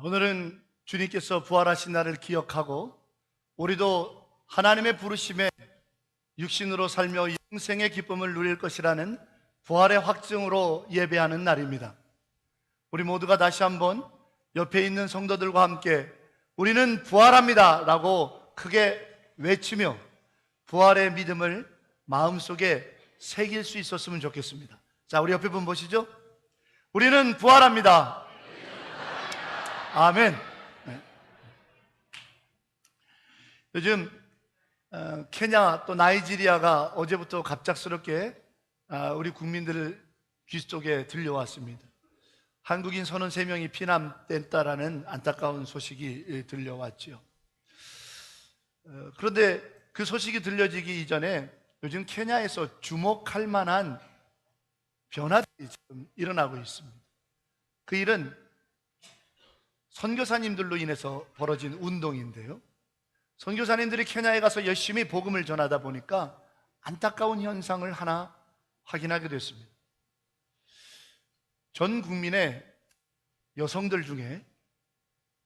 오늘은 주님께서 부활하신 날을 기억하고 우리도 하나님의 부르심에 육신으로 살며 영생의 기쁨을 누릴 것이라는 부활의 확증으로 예배하는 날입니다. 우리 모두가 다시 한번 옆에 있는 성도들과 함께 우리는 부활합니다 라고 크게 외치며 부활의 믿음을 마음속에 새길 수 있었으면 좋겠습니다. 자, 우리 옆에 분 보시죠. 우리는 부활합니다. 아멘. 네. 요즘 케냐 또 나이지리아가 어제부터 갑작스럽게 우리 국민들 귀 속에 들려왔습니다. 한국인 33명이 피난됐다라는 안타까운 소식이 들려왔죠. 그런데 그 소식이 들려지기 이전에 요즘 케냐에서 주목할 만한 변화들이 지금 일어나고 있습니다. 그 일은 선교사님들로 인해서 벌어진 운동인데요, 선교사님들이 케냐에 가서 열심히 복음을 전하다 보니까 안타까운 현상을 하나 확인하게 됐습니다. 전 국민의 여성들 중에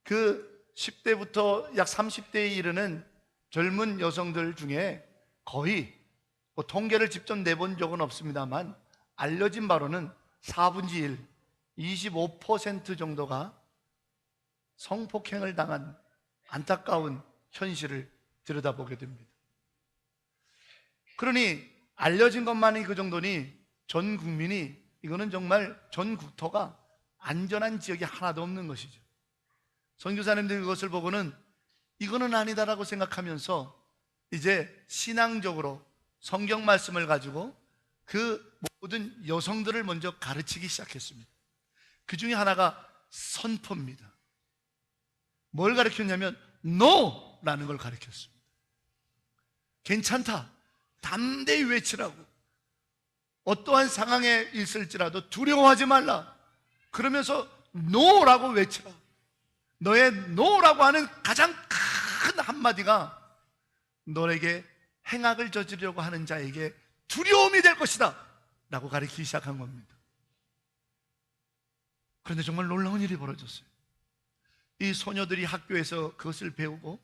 그 10대부터 약 30대에 이르는 젊은 여성들 중에 거의 통계를 직접 내본 적은 없습니다만 알려진 바로는 4분의 1, 25% 정도가 성폭행을 당한 안타까운 현실을 들여다보게 됩니다. 그러니 알려진 것만이 그 정도니 전 국민이, 이거는 정말 전 국토가 안전한 지역이 하나도 없는 것이죠. 선교사님들이 그것을 보고는 이거는 아니다라고 생각하면서 이제 신앙적으로 성경 말씀을 가지고 그 모든 여성들을 먼저 가르치기 시작했습니다. 그 중에 하나가 선포입니다. 뭘 가르쳤냐면 NO라는 걸 가르쳤습니다. 괜찮다, 담대히 외치라고. 어떠한 상황에 있을지라도 두려워하지 말라. 그러면서 NO라고 외치라. 너의 NO라고 하는 가장 큰 한마디가 너에게 행악을 저지르려고 하는 자에게 두려움이 될 것이다 라고 가르치기 시작한 겁니다. 그런데 정말 놀라운 일이 벌어졌어요. 이 소녀들이 학교에서 그것을 배우고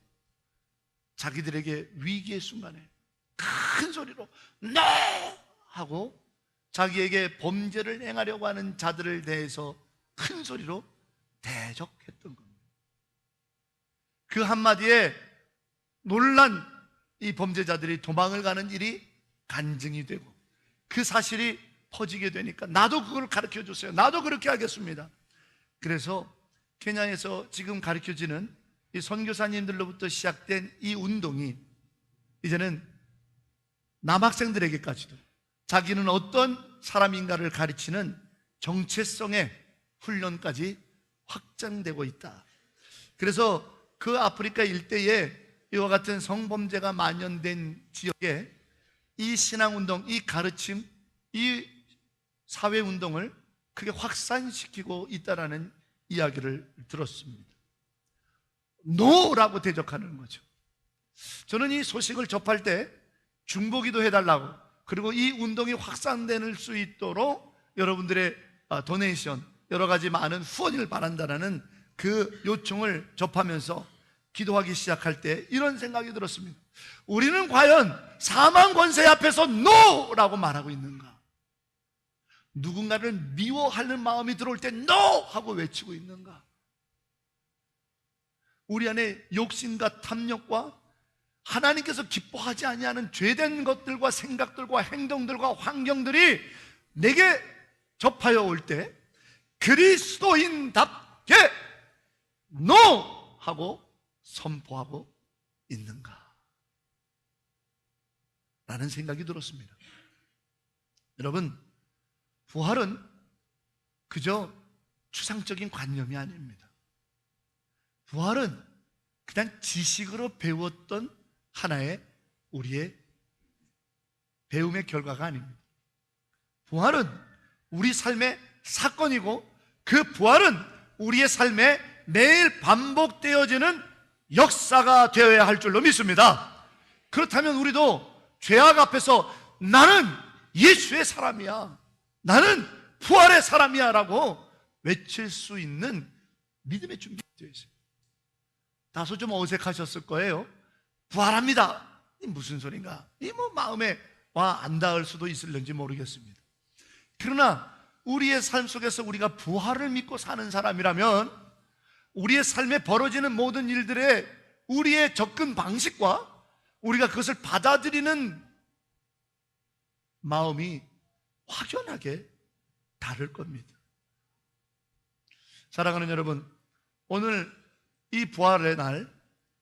자기들에게 위기의 순간에 큰 소리로 NO! 하고 자기에게 범죄를 행하려고 하는 자들을 대해서 큰 소리로 대적했던 겁니다. 그 한마디에 놀란 이 범죄자들이 도망을 가는 일이 간증이 되고 그 사실이 퍼지게 되니까 나도 그걸 가르쳐 주세요, 나도 그렇게 하겠습니다. 그래서 케냐에서 지금 가르쳐지는 이 선교사님들로부터 시작된 이 운동이 이제는 남학생들에게까지도 자기는 어떤 사람인가를 가르치는 정체성의 훈련까지 확장되고 있다. 그래서 그 아프리카 일대에 이와 같은 성범죄가 만연된 지역에 이 신앙운동, 이 가르침, 이 사회운동을 크게 확산시키고 있다는 이야기를 들었습니다. NO라고 대적하는 거죠. 저는 이 소식을 접할 때 중보기도 해달라고, 그리고 이 운동이 확산될 수 있도록 여러분들의 도네이션, 여러 가지 많은 후원을 바란다는 그 요청을 접하면서 기도하기 시작할 때 이런 생각이 들었습니다. 우리는 과연 사망 권세 앞에서 NO라고 말하고 있는가? 누군가를 미워하는 마음이 들어올 때 NO! 하고 외치고 있는가? 우리 안에 욕심과 탐욕과 하나님께서 기뻐하지 아니하는 죄된 것들과 생각들과 행동들과 환경들이 내게 접하여 올 때 그리스도인답게 NO! 하고 선포하고 있는가? 라는 생각이 들었습니다. 여러분, 부활은 그저 추상적인 관념이 아닙니다. 부활은 그냥 지식으로 배웠던 하나의 우리의 배움의 결과가 아닙니다. 부활은 우리 삶의 사건이고 그 부활은 우리의 삶에 매일 반복되어지는 역사가 되어야 할 줄로 믿습니다. 그렇다면 우리도 죄악 앞에서 나는 예수의 사람이야, 나는 부활의 사람이야 라고 외칠 수 있는 믿음의 준비가 되어야 기록되어 있어요. 다소 좀 어색하셨을 거예요. 부활합니다. 이 무슨 소린가? 이 뭐 마음에 와 안 닿을 수도 있을는지 모르겠습니다. 그러나 우리의 삶 속에서 우리가 부활을 믿고 사는 사람이라면 우리의 삶에 벌어지는 모든 일들에 우리의 접근 방식과 우리가 그것을 받아들이는 마음이 확연하게 다를 겁니다. 사랑하는 여러분, 오늘 이 부활의 날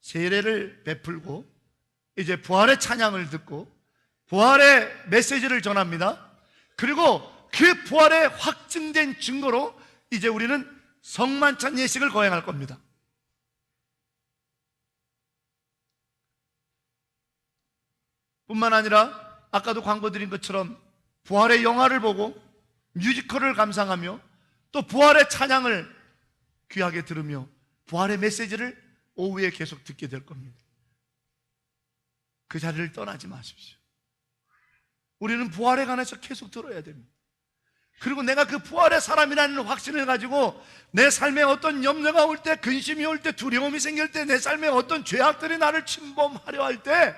세례를 베풀고 이제 부활의 찬양을 듣고 부활의 메시지를 전합니다. 그리고 그 부활의 확증된 증거로 이제 우리는 성만찬 예식을 거행할 겁니다. 뿐만 아니라 아까도 광고 드린 것처럼 부활의 영화를 보고 뮤지컬을 감상하며 또 부활의 찬양을 귀하게 들으며 부활의 메시지를 오후에 계속 듣게 될 겁니다. 그 자리를 떠나지 마십시오. 우리는 부활에 관해서 계속 들어야 됩니다. 그리고 내가 그 부활의 사람이라는 확신을 가지고 내 삶에 어떤 염려가 올 때, 근심이 올 때, 두려움이 생길 때, 내 삶에 어떤 죄악들이 나를 침범하려 할 때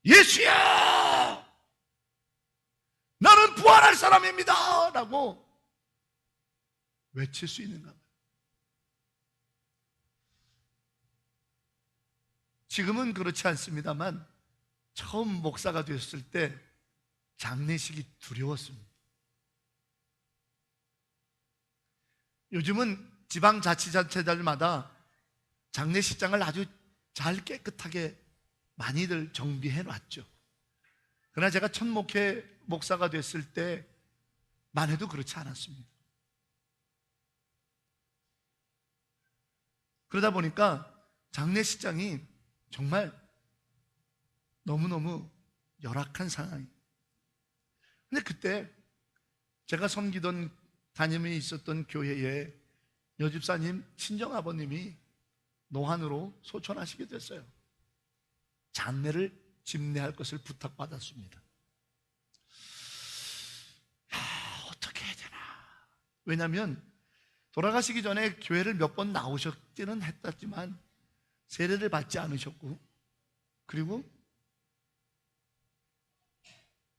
예수야! 나는 부활할 사람입니다! 라고 외칠 수 있는가 봐요. 지금은 그렇지 않습니다만 처음 목사가 되었을 때 장례식이 두려웠습니다. 요즘은 지방자치단체들마다 장례식장을 아주 잘 깨끗하게 많이들 정비해 놨죠. 그러나 제가 첫 목사가 됐을 때만 해도 그렇지 않았습니다. 그러다 보니까 장례식장이 정말 너무너무 열악한 상황이에요. 근데 그때 제가 섬기던 담임이 있었던 교회에 여집사님 친정아버님이 노환으로 소천하시게 됐어요. 장례를 집례할 것을 부탁받았습니다. 어떻게 해야 되나? 왜냐하면 돌아가시기 전에 교회를 몇 번 나오셨기는 했지만 세례를 받지 않으셨고, 그리고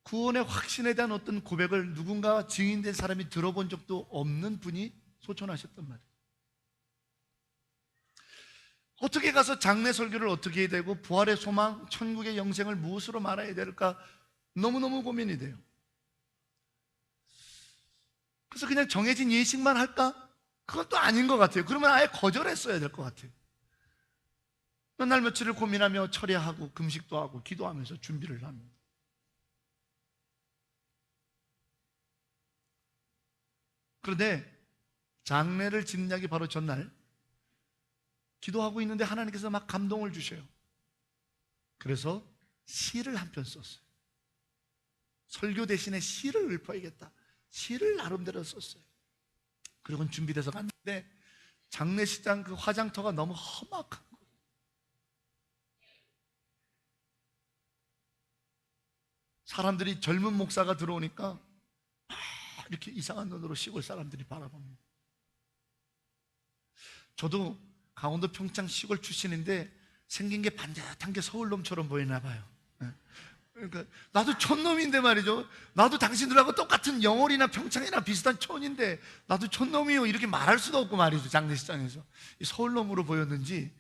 구원의 확신에 대한 어떤 고백을 누군가 증인된 사람이 들어본 적도 없는 분이 소천하셨단 말이에요. 어떻게 가서 장례 설교를 어떻게 해야 되고 부활의 소망, 천국의 영생을 무엇으로 말해야 될까 너무너무 고민이 돼요. 그래서 그냥 정해진 예식만 할까? 그건 또 아닌 것 같아요. 그러면 아예 거절했어야 될 것 같아요. 몇 날 며칠을 고민하며 철야하고 금식도 하고 기도하면서 준비를 합니다. 그런데 장례를 집례하기 바로 전날 기도하고 있는데 하나님께서 막 감동을 주셔요. 그래서 시를 한 편 썼어요. 설교 대신에 시를 읊어야겠다. 시를 나름대로 썼어요. 그리고 준비돼서 갔는데 장례식장 그 화장터가 너무 험악한 거예요. 사람들이 젊은 목사가 들어오니까 이렇게 이상한 눈으로 시골 사람들이 바라봅니다. 저도 강원도 평창 시골 출신인데 생긴 게 반듯한 게 서울놈처럼 보이나 봐요. 그러니까 나도 촌놈인데 말이죠. 나도 당신들하고 똑같은 영월이나 평창이나 비슷한 촌인데 나도 촌놈이요 이렇게 말할 수도 없고 말이죠. 장례식장에서 서울놈으로 보였는지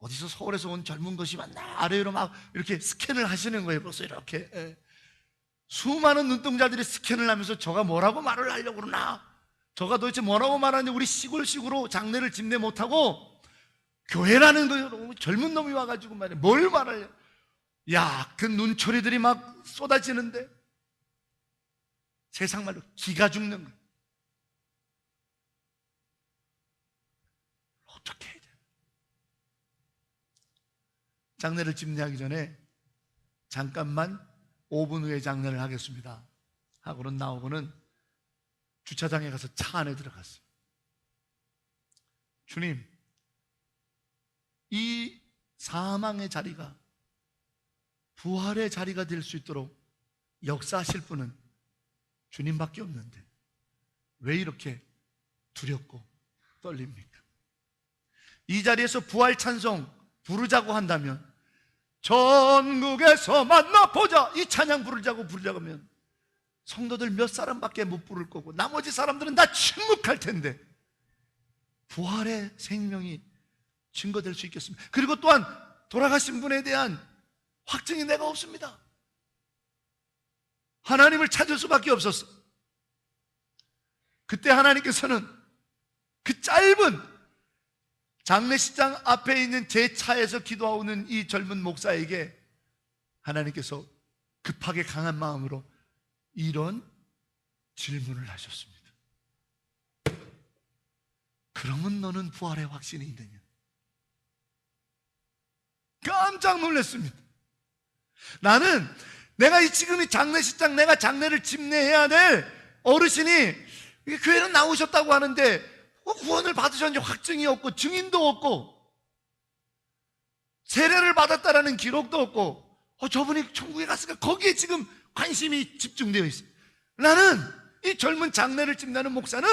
어디서 서울에서 온 젊은 것이 맞나 아래로 막 이렇게 스캔을 하시는 거예요. 벌써 이렇게 수많은 눈동자들이 스캔을 하면서 저가 뭐라고 말을 하려고 그러나, 저가 도대체 뭐라고 말하는지 우리 시골식으로 장례를 집례 못하고 교회라는 거 젊은 놈이 와가지고 말이야 뭘 말하려. 야, 그 눈초리들이 막 쏟아지는데 세상 말로 기가 죽는 거야. 어떻게 해야 돼? 장례를 집례하기 전에 잠깐만 5분 후에 장례를 하겠습니다 하고는 나오고는 주차장에 가서 차 안에 들어갔어요. 주님, 이 사망의 자리가 부활의 자리가 될 수 있도록 역사하실 분은 주님밖에 없는데 왜 이렇게 두렵고 떨립니까? 이 자리에서 부활 찬송 부르자고 한다면, 전국에서 만나보자 이 찬양 부르자고 하면 성도들 몇 사람밖에 못 부를 거고 나머지 사람들은 다 침묵할 텐데, 부활의 생명이 증거될 수 있겠습니다. 그리고 또한 돌아가신 분에 대한 확증이 내가 없습니다. 하나님을 찾을 수밖에 없었어. 그때 하나님께서는 그 짧은 장례식장 앞에 있는 제 차에서 기도하는 이 젊은 목사에게 하나님께서 급하게 강한 마음으로 이런 질문을 하셨습니다. 그러면 너는 부활의 확신이 있느냐? 깜짝 놀랐습니다. 나는 내가 지금 이 장례식장, 내가 장례를 집례해야 될 어르신이 교회는 나오셨다고 하는데 구원을 받으셨는지 확증이 없고 증인도 없고 세례를 받았다라는 기록도 없고 저분이 천국에 갔을까, 거기에 지금 관심이 집중되어 있어요. 나는 이 젊은 장례를 집례하는 목사는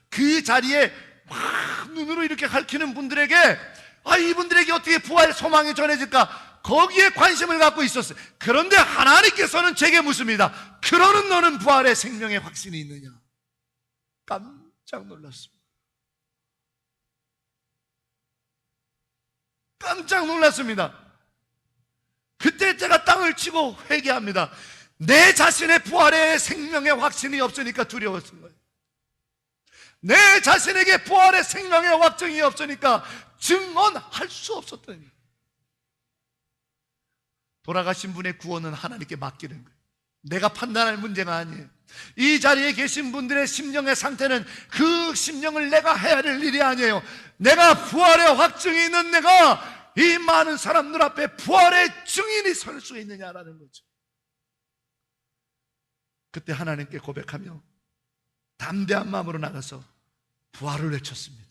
그 자리에 막 눈으로 이렇게 가리키는 분들에게 이분들에게 어떻게 부활 소망이 전해질까, 거기에 관심을 갖고 있었어요. 그런데 하나님께서는 제게 묻습니다. 그러는 너는 부활의 생명의 확신이 있느냐? 깜짝 놀랐습니다. 깜짝 놀랐습니다. 그때 제가 땅을 치고 회개합니다. 내 자신의 부활의 생명의 확신이 없으니까 두려웠던 거예요. 내 자신에게 부활의 생명의 확증이 없으니까 증언할 수 없었던 거예요. 돌아가신 분의 구원은 하나님께 맡기는 거예요. 내가 판단할 문제가 아니에요. 이 자리에 계신 분들의 심령의 상태는 그 심령을 내가 해야 될 일이 아니에요. 내가 부활의 확증이 있는 내가 이 많은 사람들 앞에 부활의 증인이 설 수 있느냐라는 거죠. 그때 하나님께 고백하며 담대한 마음으로 나가서 부활을 외쳤습니다.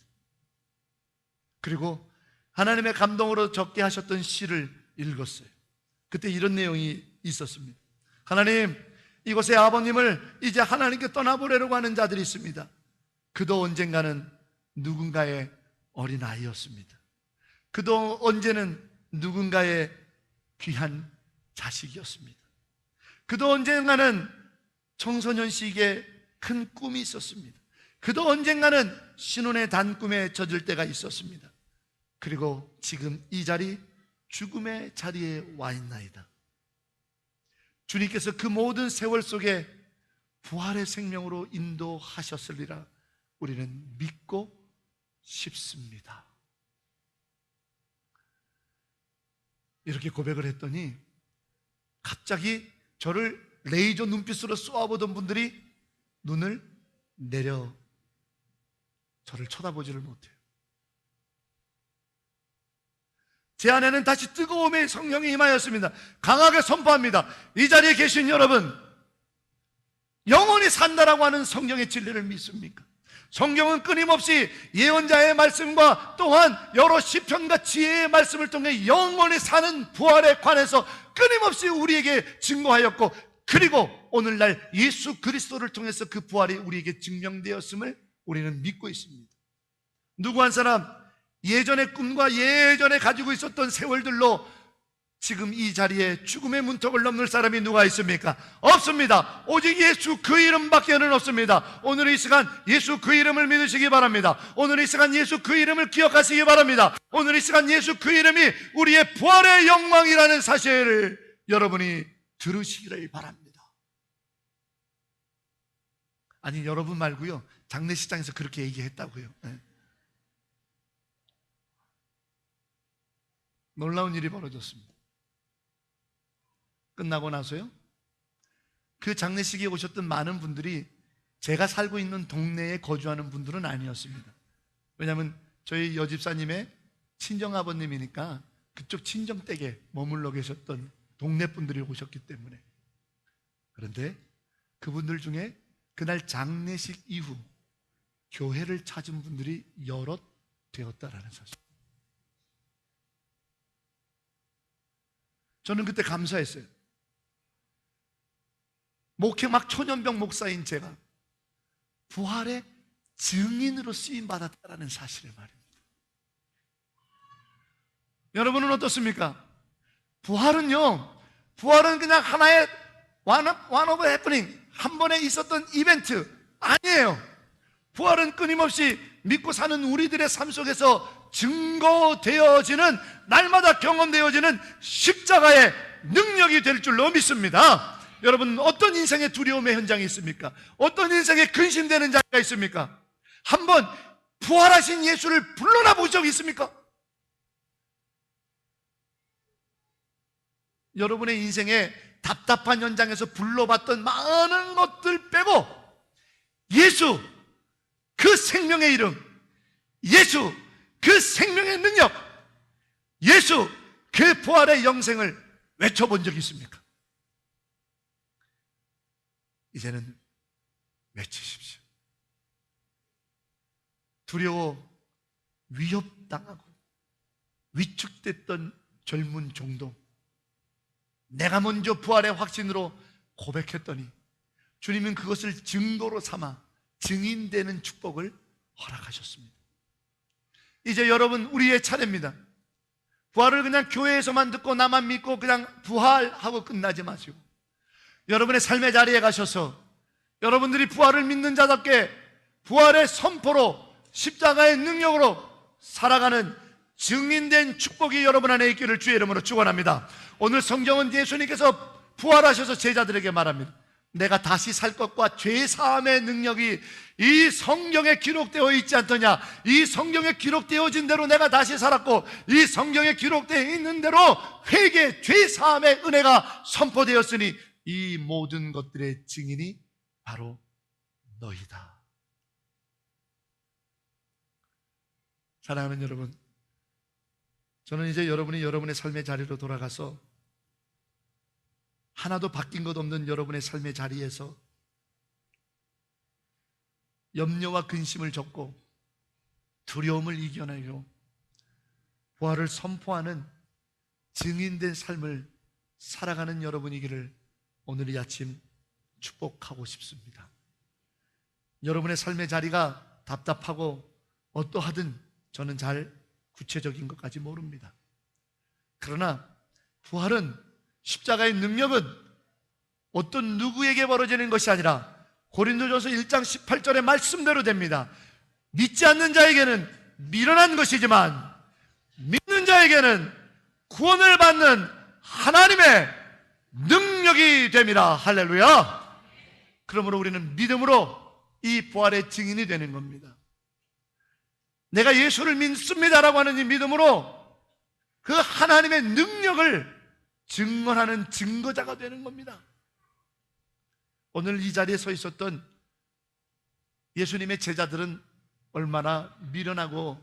그리고 하나님의 감동으로 적게 하셨던 시를 읽었어요. 그때 이런 내용이 있었습니다. 하나님, 이곳에 아버님을 이제 하나님께 떠나보내려고 하는 자들이 있습니다. 그도 언젠가는 누군가의 어린아이였습니다. 그도 언제는 누군가의 귀한 자식이었습니다. 그도 언젠가는 청소년 시기에 큰 꿈이 있었습니다. 그도 언젠가는 신혼의 단꿈에 젖을 때가 있었습니다. 그리고 지금 이 자리, 죽음의 자리에 와 있나이다. 주님께서 그 모든 세월 속에 부활의 생명으로 인도하셨으리라 우리는 믿고 싶습니다. 이렇게 고백을 했더니 갑자기 저를 레이저 눈빛으로 쏘아보던 분들이 눈을 내려 저를 쳐다보지를 못해요. 제 안에는 다시 뜨거움의 성령이 임하였습니다. 강하게 선포합니다. 이 자리에 계신 여러분, 영원히 산다라고 하는 성경의 진리를 믿습니까? 성경은 끊임없이 예언자의 말씀과 또한 여러 시편과 지혜의 말씀을 통해 영원히 사는 부활에 관해서 끊임없이 우리에게 증거하였고, 그리고 오늘날 예수 그리스도를 통해서 그 부활이 우리에게 증명되었음을 우리는 믿고 있습니다. 누구 한 사람 예전의 꿈과 예전에 가지고 있었던 세월들로 지금 이 자리에 죽음의 문턱을 넘는 사람이 누가 있습니까? 없습니다. 오직 예수 그 이름밖에는 없습니다. 오늘 이 시간 예수 그 이름을 믿으시기 바랍니다. 오늘 이 시간 예수 그 이름을 기억하시기 바랍니다. 오늘 이 시간 예수 그 이름이 우리의 부활의 영광이라는 사실을 여러분이 들으시기를 바랍니다. 아니, 여러분 말고요, 장례식장에서 그렇게 얘기했다고요. 네. 놀라운 일이 벌어졌습니다. 끝나고 나서요, 그 장례식에 오셨던 많은 분들이 제가 살고 있는 동네에 거주하는 분들은 아니었습니다. 왜냐하면 저희 여집사님의 친정아버님이니까 그쪽 친정댁에 머물러 계셨던 동네 분들이 오셨기 때문에. 그런데 그분들 중에 그날 장례식 이후 교회를 찾은 분들이 여럿 되었다라는 사실. 저는 그때 감사했어요. 목회 막 초년병 목사인 제가 부활의 증인으로 쓰임 받았다라는 사실을 말입니다. 여러분은 어떻습니까? 부활은 그냥 하나의 one of happening, 한 번에 있었던 이벤트 아니에요. 부활은 끊임없이 믿고 사는 우리들의 삶 속에서 증거되어지는, 날마다 경험되어지는 십자가의 능력이 될 줄로 믿습니다. 여러분, 어떤 인생의 두려움의 현장이 있습니까? 어떤 인생의 근심되는 자리가 있습니까? 한번 부활하신 예수를 불러나 본 적이 있습니까? 여러분의 인생에 답답한 현장에서 불러봤던 많은 것들 빼고 예수, 그 생명의 이름, 예수, 그 생명의 능력, 예수, 그 부활의 영생을 외쳐본 적이 있습니까? 이제는 외치십시오. 두려워 위협당하고 위축됐던 젊은 종도 내가 먼저 부활의 확신으로 고백했더니 주님은 그것을 증거로 삼아 증인되는 축복을 허락하셨습니다. 이제 여러분, 우리의 차례입니다. 부활을 그냥 교회에서만 듣고 나만 믿고 그냥 부활하고 끝나지 마시고 여러분의 삶의 자리에 가셔서 여러분들이 부활을 믿는 자답게 부활의 선포로 십자가의 능력으로 살아가는 증인된 축복이 여러분 안에 있기를 주의 이름으로 축원합니다. 오늘 성경은 예수님께서 부활하셔서 제자들에게 말합니다. 내가 다시 살 것과 죄 사함의 능력이 이 성경에 기록되어 있지 않더냐? 이 성경에 기록되어진 대로 내가 다시 살았고 이 성경에 기록되어 있는 대로 회개, 죄 사함의 은혜가 선포되었으니 이 모든 것들의 증인이 바로 너희다. 사랑하는 여러분, 저는 이제 여러분이 여러분의 삶의 자리로 돌아가서 하나도 바뀐 것 없는 여러분의 삶의 자리에서 염려와 근심을 접고 두려움을 이겨내고 부활을 선포하는 증인된 삶을 살아가는 여러분이기를 오늘 이 아침 축복하고 싶습니다. 여러분의 삶의 자리가 답답하고 어떠하든 저는 잘 구체적인 것까지 모릅니다. 그러나 부활은, 십자가의 능력은 어떤 누구에게 벌어지는 것이 아니라 고린도전서 1장 18절의 말씀대로 됩니다. 믿지 않는 자에게는 미련한 것이지만 믿는 자에게는 구원을 받는 하나님의 능력이 됩니다. 할렐루야. 그러므로 우리는 믿음으로 이 부활의 증인이 되는 겁니다. 내가 예수를 믿습니다라고 하는 이 믿음으로 그 하나님의 능력을 증언하는 증거자가 되는 겁니다. 오늘 이 자리에 서 있었던 예수님의 제자들은 얼마나 미련하고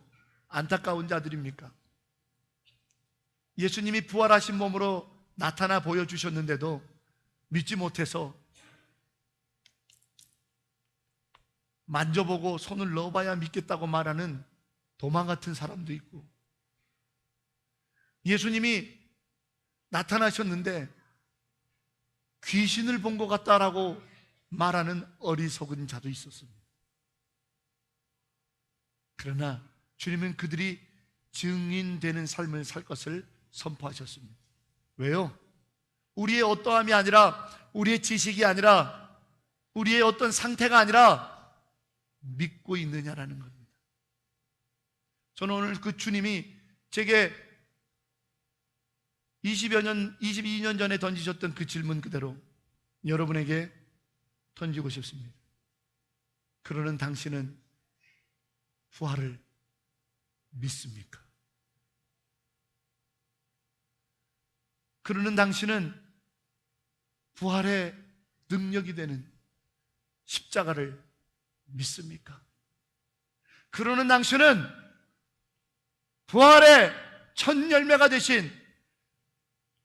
안타까운 자들입니까? 예수님이 부활하신 몸으로 나타나 보여주셨는데도 믿지 못해서 만져보고 손을 넣어봐야 믿겠다고 말하는 도망 같은 사람도 있고, 예수님이 나타나셨는데 귀신을 본 것 같다라고 말하는 어리석은 자도 있었습니다. 그러나 주님은 그들이 증인되는 삶을 살 것을 선포하셨습니다. 왜요? 우리의 어떠함이 아니라, 우리의 지식이 아니라, 우리의 어떤 상태가 아니라 믿고 있느냐라는 겁니다. 저는 오늘 그 주님이 제게 22년 전에 던지셨던 그 질문 그대로 여러분에게 던지고 싶습니다. 그러는 당신은 부활을 믿습니까? 그러는 당신은 부활의 능력이 되는 십자가를 믿습니까? 그러는 당신은 부활의 첫 열매가 되신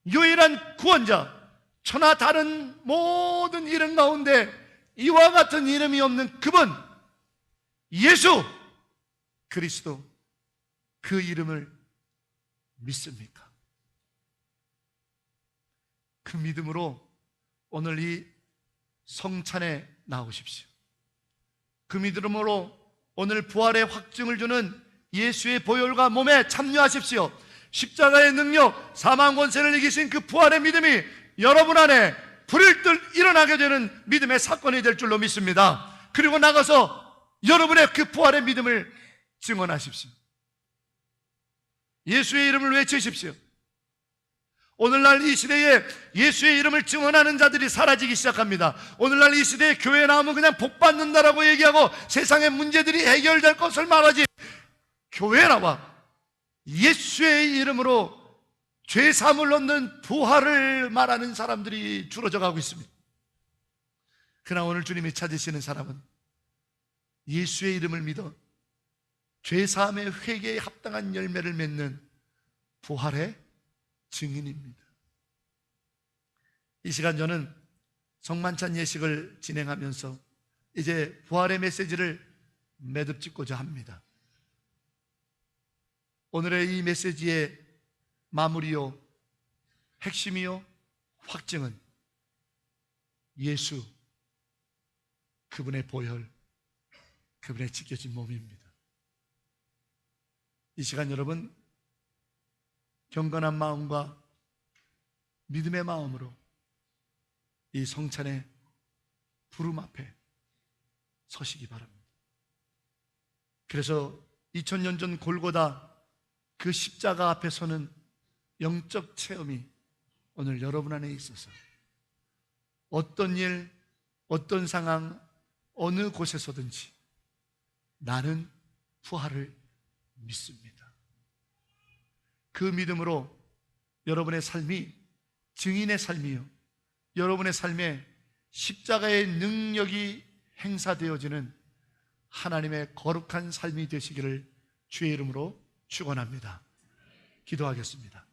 유일한 구원자, 천하 다른 모든 이름 가운데 이와 같은 이름이 없는 그분 예수 그리스도, 그 이름을 믿습니까? 그 믿음으로 오늘 이 성찬에 나오십시오. 그 믿음으로 오늘 부활의 확증을 주는 예수의 보혈과 몸에 참여하십시오. 십자가의 능력, 사망 권세를 이기신 그 부활의 믿음이 여러분 안에 불을 뜰 일어나게 되는 믿음의 사건이 될 줄로 믿습니다. 그리고 나가서 여러분의 그 부활의 믿음을 증언하십시오. 예수의 이름을 외치십시오. 오늘날 이 시대에 예수의 이름을 증언하는 자들이 사라지기 시작합니다. 오늘날 이 시대에 교회에 나오면 그냥 복 받는다라고 얘기하고 세상의 문제들이 해결될 것을 말하지, 교회에 나와 예수의 이름으로 죄 사함을 얻는 부활을 말하는 사람들이 줄어져 가고 있습니다. 그러나 오늘 주님이 찾으시는 사람은 예수의 이름을 믿어 죄 사함의 회개에 합당한 열매를 맺는 부활의 증인입니다. 이 시간 저는 성만찬 예식을 진행하면서 이제 부활의 메시지를 매듭 짓고자 합니다. 오늘의 이 메시지의 마무리요, 핵심이요, 확증은 예수, 그분의 보혈, 그분의 찢겨진 몸입니다. 이 시간 여러분, 경건한 마음과 믿음의 마음으로 이 성찬의 부름 앞에 서시기 바랍니다. 그래서 2000년 전 골고다 그 십자가 앞에 서는 영적 체험이 오늘 여러분 안에 있어서 어떤 일, 어떤 상황, 어느 곳에서든지 나는 부활을 믿습니다. 그 믿음으로 여러분의 삶이 증인의 삶이요, 여러분의 삶에 십자가의 능력이 행사되어지는 하나님의 거룩한 삶이 되시기를 주의 이름으로 축원합니다. 기도하겠습니다.